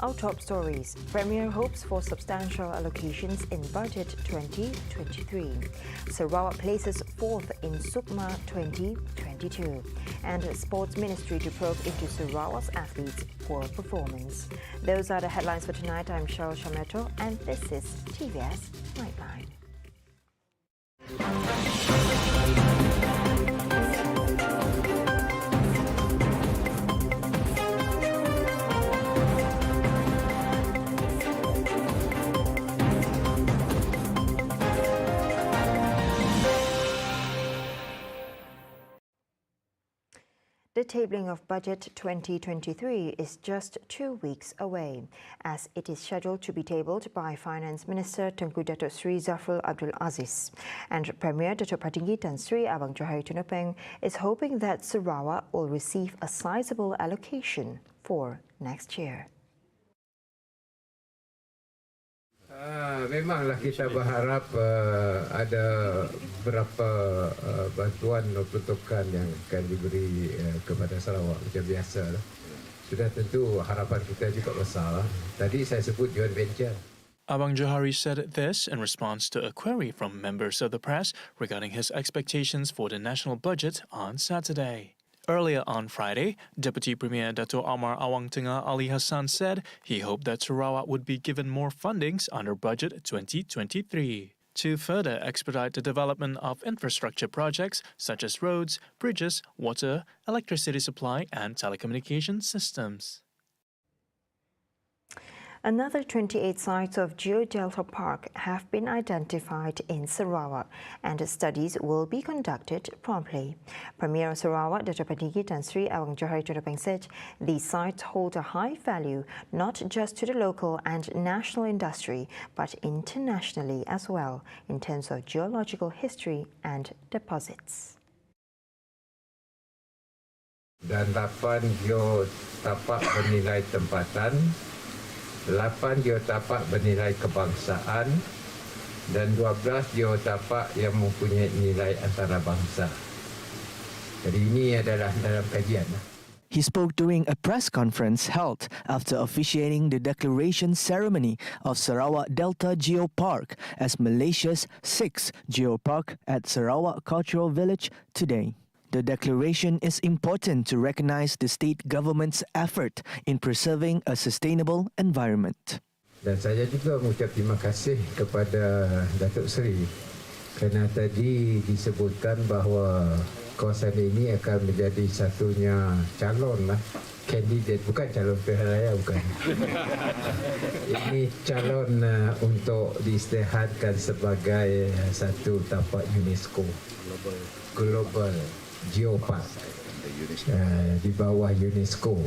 Our top stories. Premier hopes for substantial allocations in Budget 2023. Sarawak places fourth in SUKMA 2022. And Sports Ministry to probe into Sarawak's athletes' poor performance. Those are the headlines for tonight. I'm Cheryl Shameto and this is TVS Nightline. The tabling of Budget 2023 is just 2 weeks away, as it is scheduled to be tabled by Finance Minister Tengku Datuk Sri Zafrul Abdul Aziz. And Premier Datuk Patinggi Tan Sri Abang Johari Tunapeng is hoping that Sarawak will receive a sizable allocation for next year. Memanglah kita berharap ada beberapa bantuan atau peruntukan yang akan diberi kepada Sarawak macam biasa. Sudah tentu harapan kita juga besar. Tadi saya sebut joint venture. Abang Johari said this in response to a query from members of the press regarding his expectations for the national budget on Saturday. Earlier on Friday, Deputy Premier Dato' Amar Awang Tengah Ali Hassan said he hoped that Sarawak would be given more fundings under Budget 2023 to further expedite the development of infrastructure projects such as roads, bridges, water, electricity supply and telecommunication systems. Another 28 sites of Geodelta Park have been identified in Sarawak and studies will be conducted promptly. Premier of Sarawak, Datuk Patinggi Tan Sri Abang Johari Tunapeng said these sites hold a high value not just to the local and national industry but internationally as well in terms of geological history and deposits. Dan 8 geotapak bernilai tempatan, 8 geotapak bernilai kebangsaan dan 12 geotapak yang mempunyai nilai antarabangsa. Jadi ini adalah dalam kajian. He spoke during a press conference held after officiating the declaration ceremony of Sarawak Delta Geopark as Malaysia's 6th geopark at Sarawak Cultural Village today. The declaration is important to recognize the state government's effort in preserving a sustainable environment. Dan saya juga mengucap terima kasih kepada Datuk Seri kerana tadi disebutkan bahawa kawasan ini akan menjadi satunya calon kandidat, bukan calon pilihan raya, bukan. Ini calon untuk diisytiharkan sebagai satu tapak UNESCO Global Geopark di bawah UNESCO.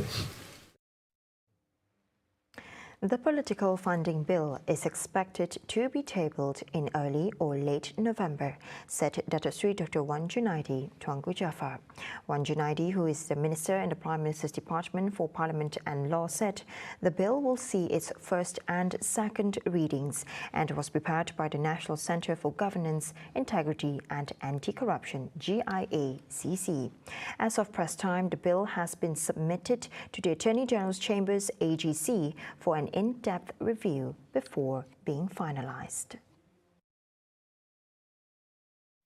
The political funding bill is expected to be tabled in early or late November, said Datuk Sri Dr. Wan Junaidi Tuanku Jaafar. Wan Junaidi, who is the Minister in the Prime Minister's Department for Parliament and Law, said the bill will see its first and second readings and was prepared by the National Centre for Governance, Integrity and Anti-Corruption, GIACC. As of press time, the bill has been submitted to the Attorney General's Chambers, AGC, for an in-depth review before being finalized.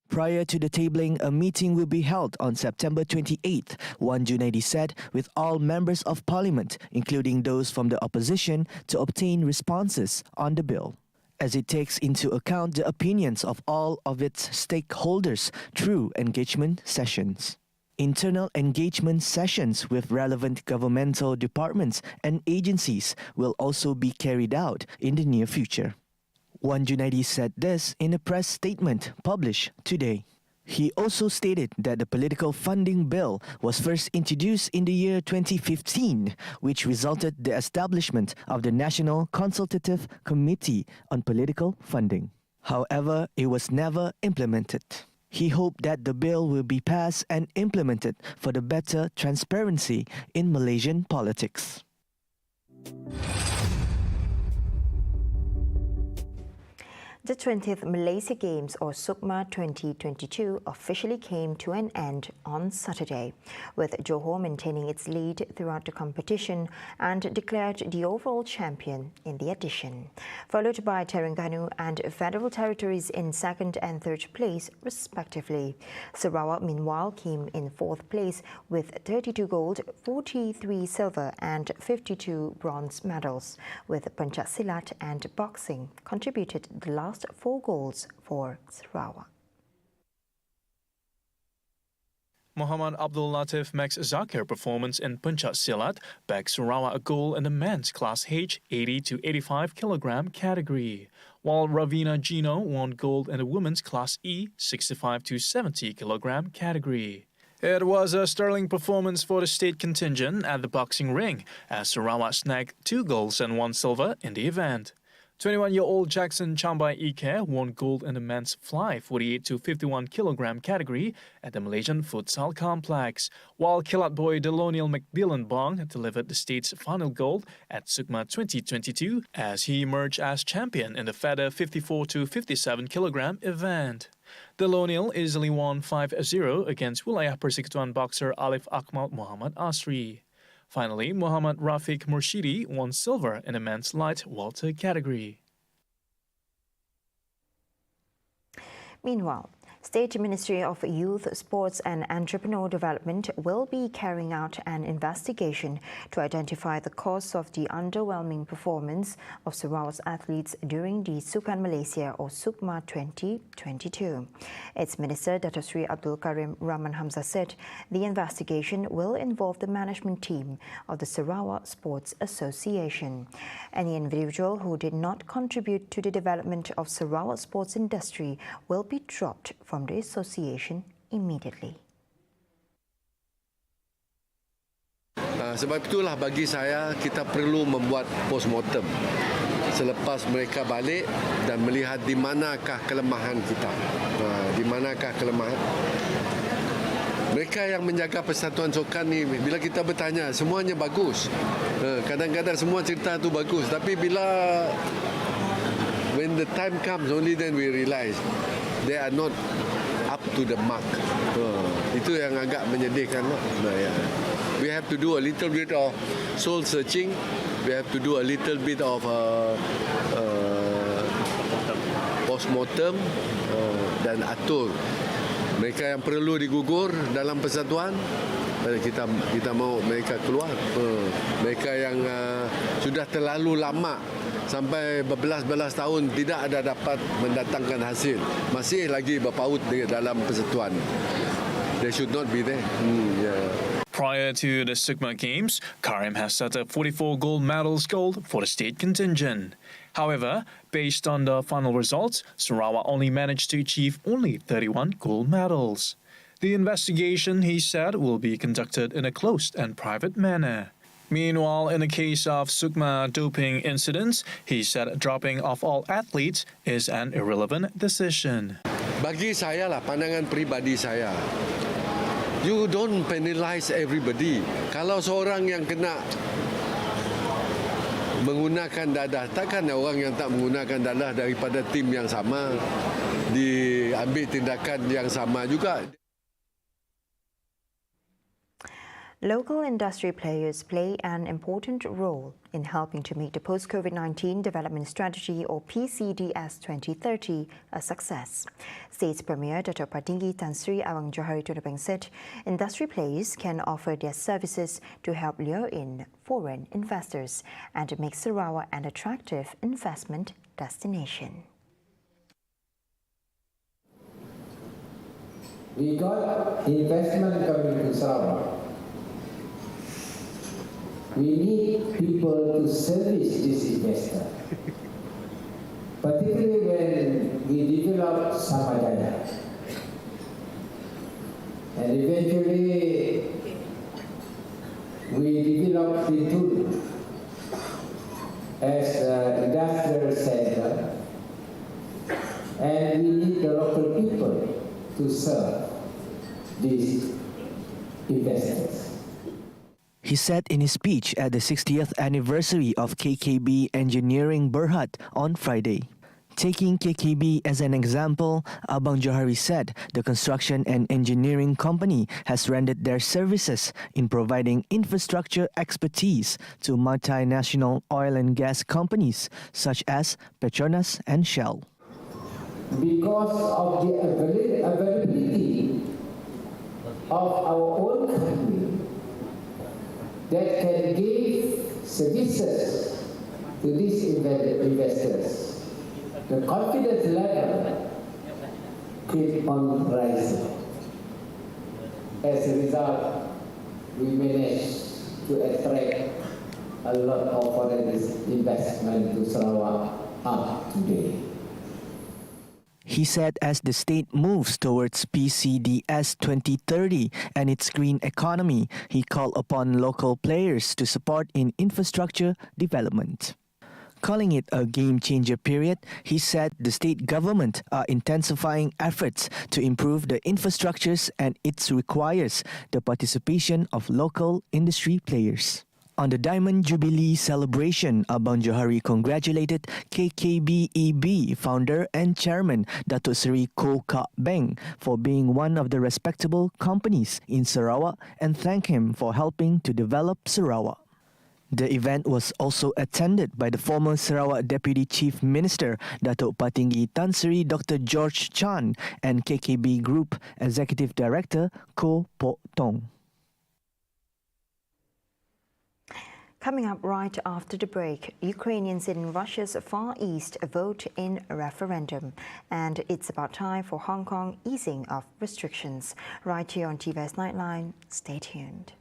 Prior to the tabling, a meeting will be held on September 28th, Wan Junaidi said, with all members of parliament, including those from the opposition, to obtain responses on the bill, as it takes into account the opinions of all of its stakeholders through engagement sessions. Internal engagement sessions with relevant governmental departments and agencies will also be carried out in the near future. Wan Junaidi said this in a press statement published today. He also stated that the political funding bill was first introduced in the year 2015, which resulted the establishment of the National Consultative Committee on Political Funding. However, it was never implemented. He hoped that the bill will be passed and implemented for the better transparency in Malaysian politics. The 20th Malaysia Games or SUKMA 2022 officially came to an end on Saturday, with Johor maintaining its lead throughout the competition and declared the overall champion in the edition, followed by Terengganu and Federal Territories in second and third place respectively. Sarawak meanwhile came in fourth place with 32 gold, 43 silver and 52 bronze medals, with Pencak Silat and boxing contributed the last 4 goals for Sarawak. Muhammad Abdul Latif Max Zakir performance in Pencak Silat bagged Sarawak a goal in the men's Class H 80 to 85 kilogram category, while Ravina Gino won gold in the women's Class E 65 to 70 kilogram category. It was a sterling performance for the state contingent at the boxing ring, as Sarawak snagged 2 golds and 1 silver in the event. 21-year-old Jackson Chambai Ike won gold in the men's fly 48 to 51 kilogram category at the Malaysian Futsal Complex, while Kilat boy Deloniel McDillan Bong delivered the state's final gold at SUKMA 2022 as he emerged as champion in the feather 54 to 57 kilogram event. Deloniel easily won 5-0 against Wilayah Persekutuan boxer Alif Akmal Muhammad Asri. Finally, Muhammad Rafiq Murshidi won silver in the men's light welter category. Meanwhile, State Ministry of Youth, Sports and Entrepreneur Development will be carrying out an investigation to identify the cause of the underwhelming performance of Sarawak's athletes during the Sukan Malaysia or SUKMA 2022. Its Minister Dato Sri Abdul Karim Rahman Hamzah said the investigation will involve the management team of the Sarawak Sports Association. Any individual who did not contribute to the development of Sarawak sports industry will be dropped from the association immediately. Sebab itulah bagi saya kita perlu membuat postmortem selepas mereka balik dan melihat di manakah kelemahan kita. Di manakah kelemahan. Mereka yang menjaga Persatuan Sukan ni, bila kita bertanya, semuanya bagus. Kadang-kadang semua cerita tu bagus, tapi bila when the time comes, only then we realize they are not up to the mark. Itu yang agak menyedihkan. We have to do a little bit of soul searching. We have to do a little bit of postmortem dan atur. Mereka yang perlu digugur dalam persatuan, kita mau mereka keluar. Mereka yang sudah terlalu lama sampai berbelas-belas tahun tidak ada dapat mendatangkan hasil, masih lagi berpaut dalam persatuan. They should not be there. Prior to the SUKMA Games, Karim has set up 44 gold medals for the state contingent. However, based on the final results, Sarawak only managed to achieve only 31 gold medals. The investigation, he said, will be conducted in a closed and private manner. Meanwhile, in the case of SUKMA doping incidents, he said dropping of all athletes is an irrelevant decision. Bagi saya lah, pandangan peribadi saya, you don't penalize everybody. Kalau seorang yang kena menggunakan dadah, takkan orang yang tak menggunakan dadah daripada tim yang sama diambil tindakan yang sama juga. Local industry players play an important role in helping to make the Post-COVID-19 Development Strategy or PCDS 2030 a success. States Premier Dato' Patinggi Tan Sri Awang Johari Tunapeng said industry players can offer their services to help lure in foreign investors and make Sarawak an attractive investment destination. We got investment coming to Sarawak. We need people to service this investor, particularly when we develop Samadaya. And eventually, we develop Pintu as an industrial center, and we need the local people to serve these investors. He said in his speech at the 60th anniversary of KKB Engineering Berhad on Friday. Taking KKB as an example, Abang Johari said the construction and engineering company has rendered their services in providing infrastructure expertise to multinational oil and gas companies such as Petronas and Shell. Because of the availability of our own company that can give services to these investors, the confidence level keep on rising. As a result, we managed to attract a lot of foreign investment to Sarawak up today. He said as the state moves towards PCDS 2030 and its green economy, he called upon local players to support in infrastructure development. Calling it a game-changer period, he said the state government are intensifying efforts to improve the infrastructures and it requires the participation of local industry players. On the Diamond Jubilee celebration, Abang Johari congratulated KKBEB founder and chairman Datuk Seri Koh Kak Beng for being one of the respectable companies in Sarawak and thanked him for helping to develop Sarawak. The event was also attended by the former Sarawak Deputy Chief Minister Datuk Patinggi Tan Sri Dr. George Chan and KKB Group Executive Director Koh Pok Tong. Coming up right after the break, Ukrainians in Russia's Far East vote in a referendum. And it's about time for Hong Kong easing of restrictions. Right here on TVS Nightline, stay tuned.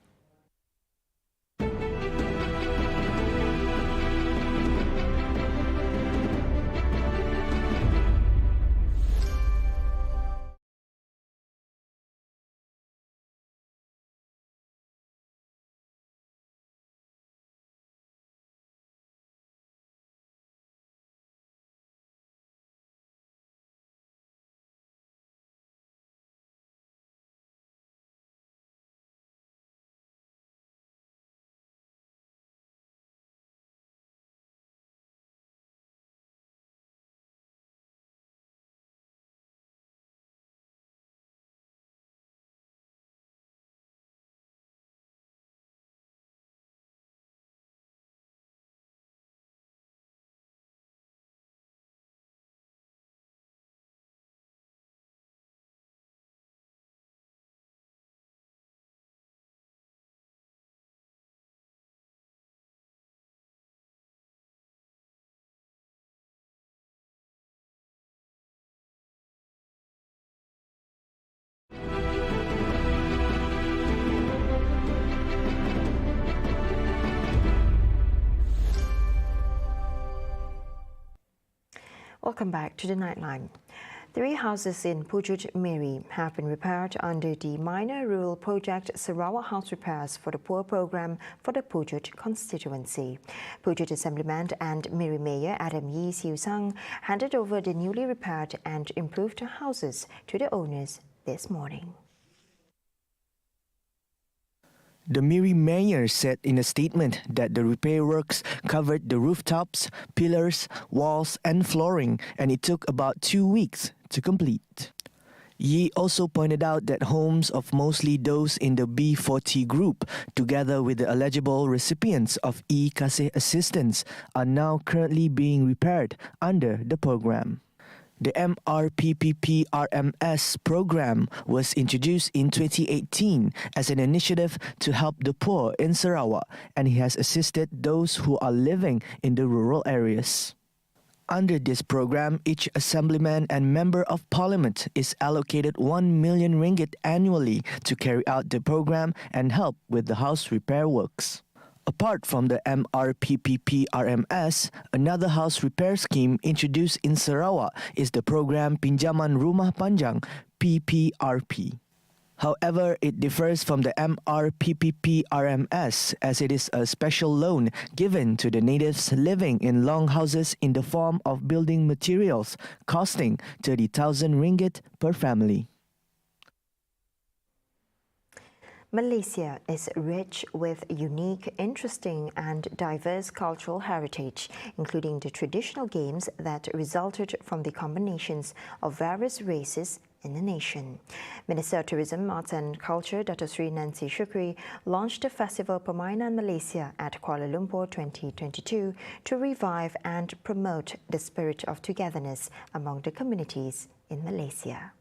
Welcome back to the Nightline. 3 houses in Pujut Miri have been repaired under the Minor Rural Project Sarawak House Repairs for the Poor program for the Pujut constituency. Pujut Assemblyman and Miri Mayor Adam Yee Siu Sang handed over the newly repaired and improved houses to the owners this morning. The Miri mayor said in a statement that the repair works covered the rooftops, pillars, walls and flooring, and it took about 2 weeks to complete. Yi also pointed out that homes of mostly those in the B40 group, together with the eligible recipients of e-Kasih assistance, are now currently being repaired under the program. The MRPPP-RMS program was introduced in 2018 as an initiative to help the poor in Sarawak, and it has assisted those who are living in the rural areas. Under this program, each assemblyman and member of parliament is allocated 1 million ringgit annually to carry out the program and help with the house repair works. Apart from the MRPPP-RMS, another house repair scheme introduced in Sarawak is the program Pinjaman Rumah Panjang, PPRP. However, it differs from the MRPPP-RMS as it is a special loan given to the natives living in long houses in the form of building materials, costing 30,000 ringgit per family. Malaysia is rich with unique, interesting and diverse cultural heritage, including the traditional games that resulted from the combinations of various races in the nation. Minister of Tourism, Arts and Culture, Dato' Sri Nancy Shukri, launched the Festival Permainan Malaysia at Kuala Lumpur 2022 to revive and promote the spirit of togetherness among the communities in Malaysia.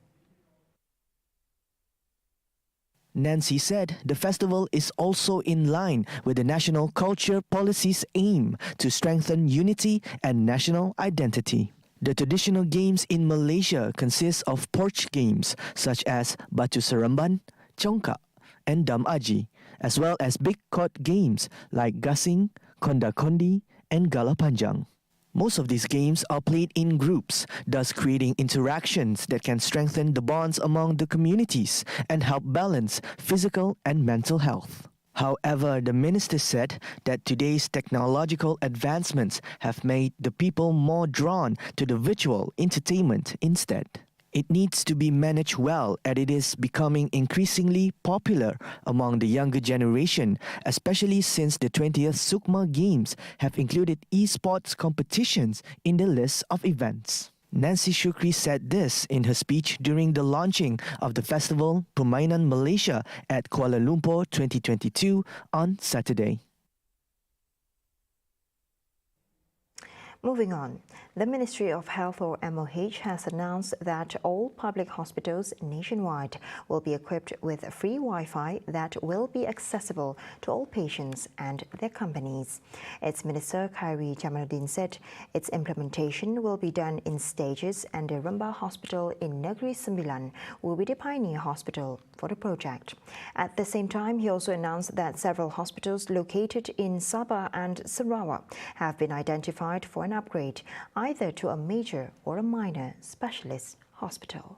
Nancy said the festival is also in line with the national culture policy's aim to strengthen unity and national identity. The traditional games in Malaysia consist of porch games such as Batu Seremban, Congkak, and Dam Aji, as well as big court games like Gasing, Konda-Kondi, and Gala Panjang. Most of these games are played in groups, thus creating interactions that can strengthen the bonds among the communities and help balance physical and mental health. However, the minister said that today's technological advancements have made the people more drawn to the virtual entertainment instead. It needs to be managed well as it is becoming increasingly popular among the younger generation, especially since the 20th Sukma Games have included esports competitions in the list of events. Nancy Shukri said this in her speech during the launching of the festival Permainan Malaysia at Kuala Lumpur 2022 on Saturday. Moving on, the Ministry of Health or MOH has announced that all public hospitals nationwide will be equipped with free Wi-Fi that will be accessible to all patients and their companies. Its Minister Khairi Jamaluddin said its implementation will be done in stages and the Rembau Hospital in Negeri Sembilan will be the pioneer hospital for the project. At the same time, he also announced that several hospitals located in Sabah and Sarawak have been identified for an upgrade, either to a major or a minor specialist hospital.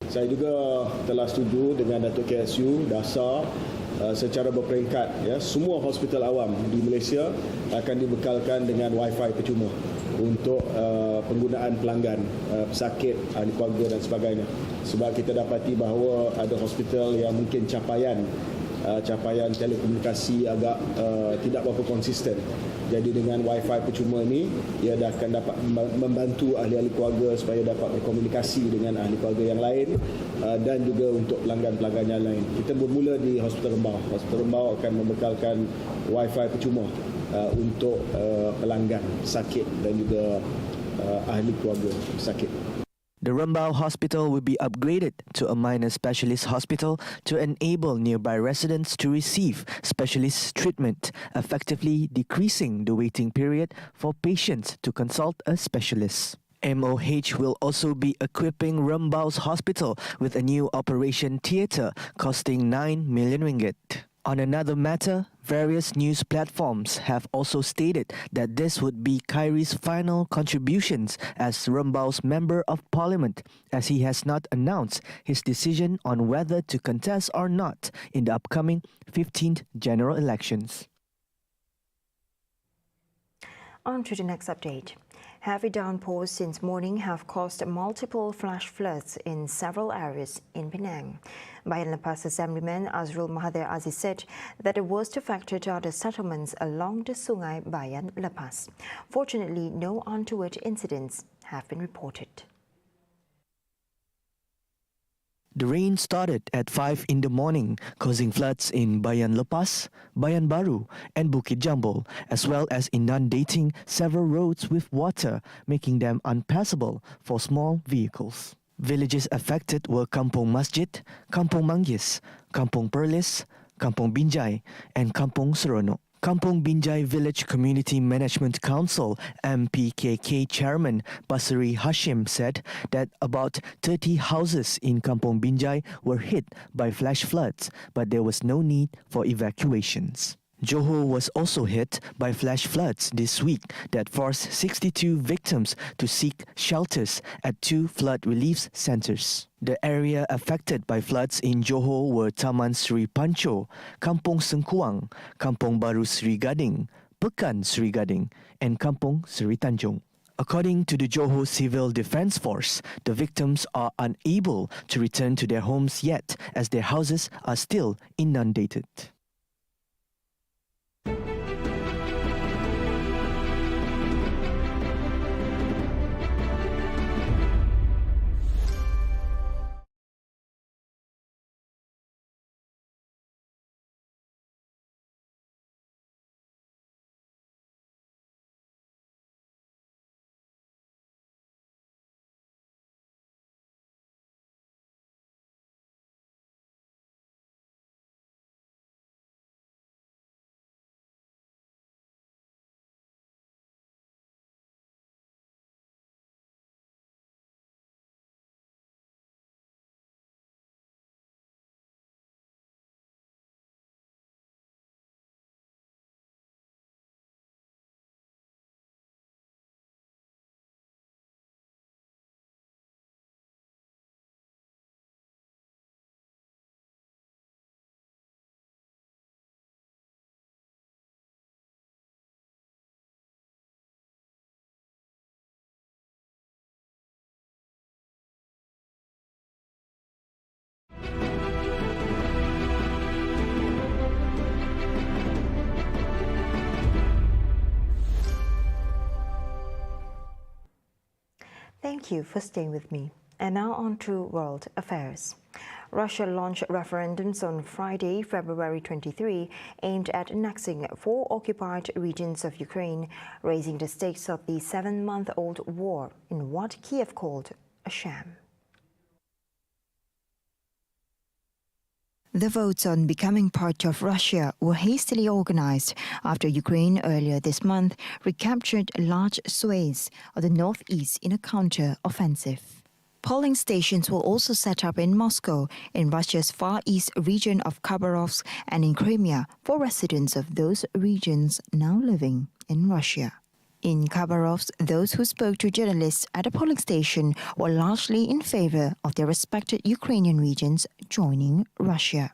Saya juga telah setuju dengan Datuk KSU dasar secara berperingkat, ya, semua hospital awam di Malaysia akan dibekalkan dengan Wi-Fi percuma untuk penggunaan pelanggan, pesakit, ahli keluarga dan sebagainya. Sebab kita dapati bahawa ada hospital yang mungkin capaian telekomunikasi agak tidak berapa konsisten. Jadi dengan Wi-Fi percuma ini, ia akan dapat membantu ahli-ahli keluarga supaya dapat berkomunikasi dengan ahli keluarga yang lain dan juga untuk pelanggan-pelanggan yang lain. Kita bermula di Hospital Rembau. Hospital Rembau akan membekalkan Wi-Fi percuma untuk pelanggan sakit dan juga ahli keluarga sakit. The Rembau Hospital will be upgraded to a minor specialist hospital to enable nearby residents to receive specialist treatment, effectively decreasing the waiting period for patients to consult a specialist. MOH will also be equipping Rembau's hospital with a new operation theatre costing 9 million ringgit. On another matter, various news platforms have also stated that this would be Khairi's final contributions as Rembau's Member of Parliament, as he has not announced his decision on whether to contest or not in the upcoming 15th general elections. On to the next update. Heavy downpours since morning have caused multiple flash floods in several areas in Penang. Bayan Lepas Assemblyman Azrul Mahathir Aziz said that the worst affected are the settlements along the Sungai Bayan Lepas. Fortunately, no untoward incidents have been reported. The rain started at 5 in the morning, causing floods in Bayan Lepas, Bayan Baru and Bukit Jambul, as well as inundating several roads with water, making them unpassable for small vehicles. Villages affected were Kampung Masjid, Kampung Manggis, Kampung Perlis, Kampung Binjai and Kampung Seronok. Kampung Binjai Village Community Management Council MPKK Chairman Basri Hashim said that about 30 houses in Kampung Binjai were hit by flash floods, but there was no need for evacuations. Johor was also hit by flash floods this week that forced 62 victims to seek shelters at 2 flood relief centres. The area affected by floods in Johor were Taman Sri Pancho, Kampung Sengkuang, Kampung Baru Sri Gading, Pekan Sri Gading and Kampung Sri Tanjung. According to the Johor Civil Defence Force, the victims are unable to return to their homes yet as their houses are still inundated. Thank you for staying with me. And now on to world affairs. Russia launched referendums on Friday, February 23, aimed at annexing 4 occupied regions of Ukraine, raising the stakes of the 7-month-old war in what Kiev called a sham. The votes on becoming part of Russia were hastily organized after Ukraine earlier this month recaptured large swathes of the northeast in a counter-offensive. Polling stations were also set up in Moscow, in Russia's far east region of Khabarovsk, and in Crimea for residents of those regions now living in Russia. In Khabarovsk, those who spoke to journalists at a polling station were largely in favor of their respected Ukrainian regions joining Russia.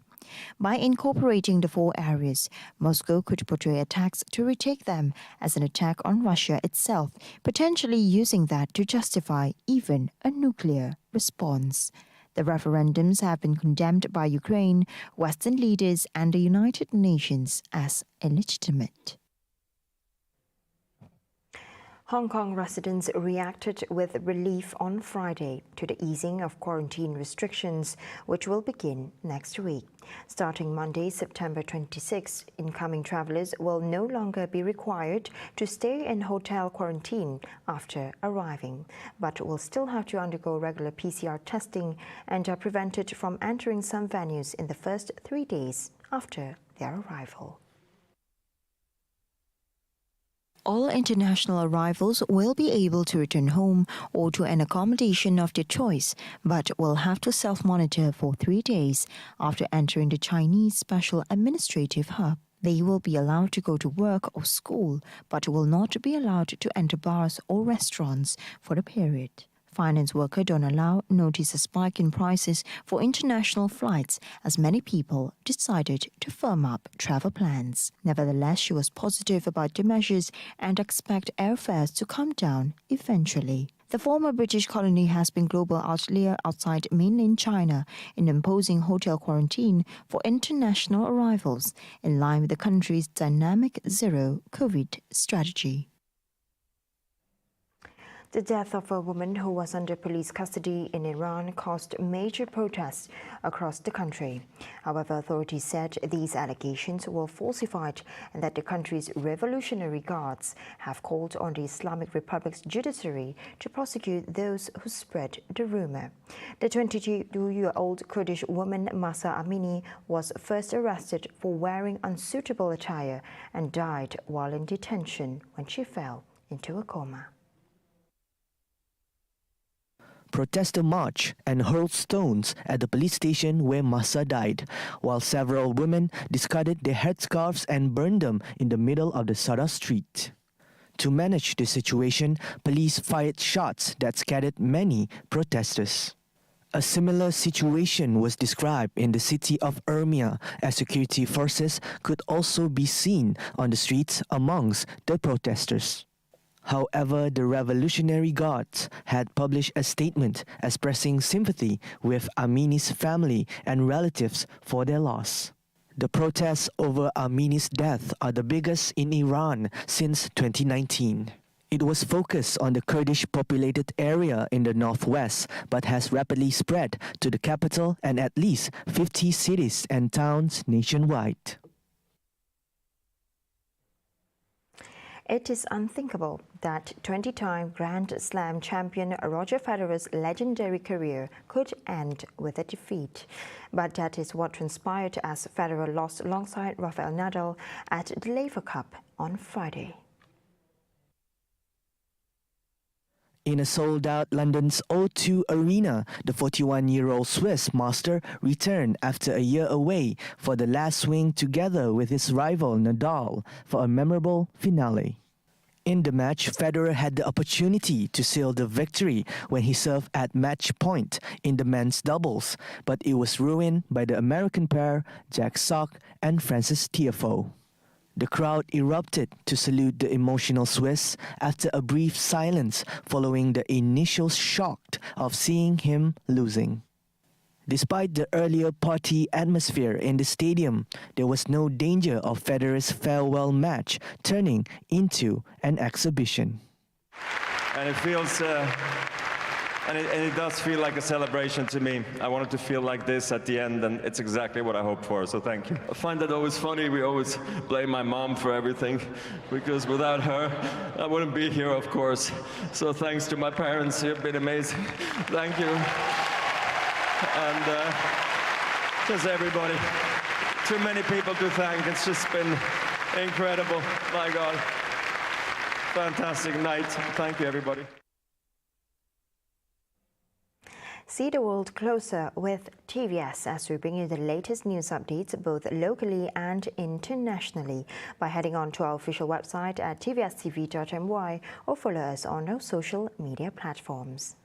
By incorporating the 4 areas, Moscow could portray attacks to retake them as an attack on Russia itself, potentially using that to justify even a nuclear response. The referendums have been condemned by Ukraine, Western leaders, and the United Nations as illegitimate. Hong Kong residents reacted with relief on Friday to the easing of quarantine restrictions, which will begin next week. Starting Monday, September 26, incoming travelers will no longer be required to stay in hotel quarantine after arriving, but will still have to undergo regular PCR testing and are prevented from entering some venues in the first 3 days after their arrival. All international arrivals will be able to return home or to an accommodation of their choice, but will have to self-monitor for 3 days after entering the Chinese Special Administrative Hub. They will be allowed to go to work or school, but will not be allowed to enter bars or restaurants for the period. Finance worker Donna Lau noticed a spike in prices for international flights as many people decided to firm up travel plans. Nevertheless, she was positive about the measures and expect airfares to come down eventually. The former British colony has been global outlier outside mainland China in imposing hotel quarantine for international arrivals, in line with the country's dynamic zero-COVID strategy. The death of a woman who was under police custody in Iran caused major protests across the country. However, authorities said these allegations were falsified and that the country's Revolutionary Guards have called on the Islamic Republic's judiciary to prosecute those who spread the rumor. The 22-year-old Kurdish woman Mahsa Amini was first arrested for wearing unsuitable attire and died while in detention when she fell into a coma. Protesters marched and hurled stones at the police station where Mahsa died, while several women discarded their headscarves and burned them in the middle of the Sada street. To manage the situation, police fired shots that scattered many protesters. A similar situation was described in the city of Urmia, as security forces could also be seen on the streets amongst the protesters. However, the Revolutionary Guards had published a statement expressing sympathy with Amini's family and relatives for their loss. The protests over Amini's death are the biggest in Iran since 2019. It was focused on the Kurdish-populated area in the northwest, but has rapidly spread to the capital and at least 50 cities and towns nationwide. It is unthinkable that 20-time Grand Slam champion Roger Federer's legendary career could end with a defeat. But that is what transpired as Federer lost alongside Rafael Nadal at the Laver Cup on Friday. In a sold-out London's O2 Arena, the 41-year-old Swiss master returned after a year away for the last swing together with his rival Nadal for a memorable finale. In the match, Federer had the opportunity to seal the victory when he served at match point in the men's doubles, but it was ruined by the American pair Jack Sock and Frances Tiafoe. The crowd erupted to salute the emotional Swiss after a brief silence following the initial shock of seeing him losing. Despite the earlier party atmosphere in the stadium, there was no danger of Federer's farewell match turning into an exhibition. And it feels, and it does feel like a celebration to me. I wanted to feel like this at the end, and it's exactly what I hoped for, so thank you. I find that always funny. We always blame my mom for everything, because without her, I wouldn't be here, of course. So thanks to my parents, you've been amazing. Thank you. And just everybody. Too many people to thank. It's just been incredible. My God. Fantastic night. Thank you, everybody. See the world closer with TVS as we bring you the latest news updates both locally and internationally by heading on to our official website at tvstv.my or follow us on our social media platforms.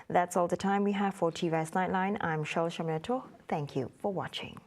That's all the time we have for TVS Nightline. I'm Shal Shaminato. Thank you for watching.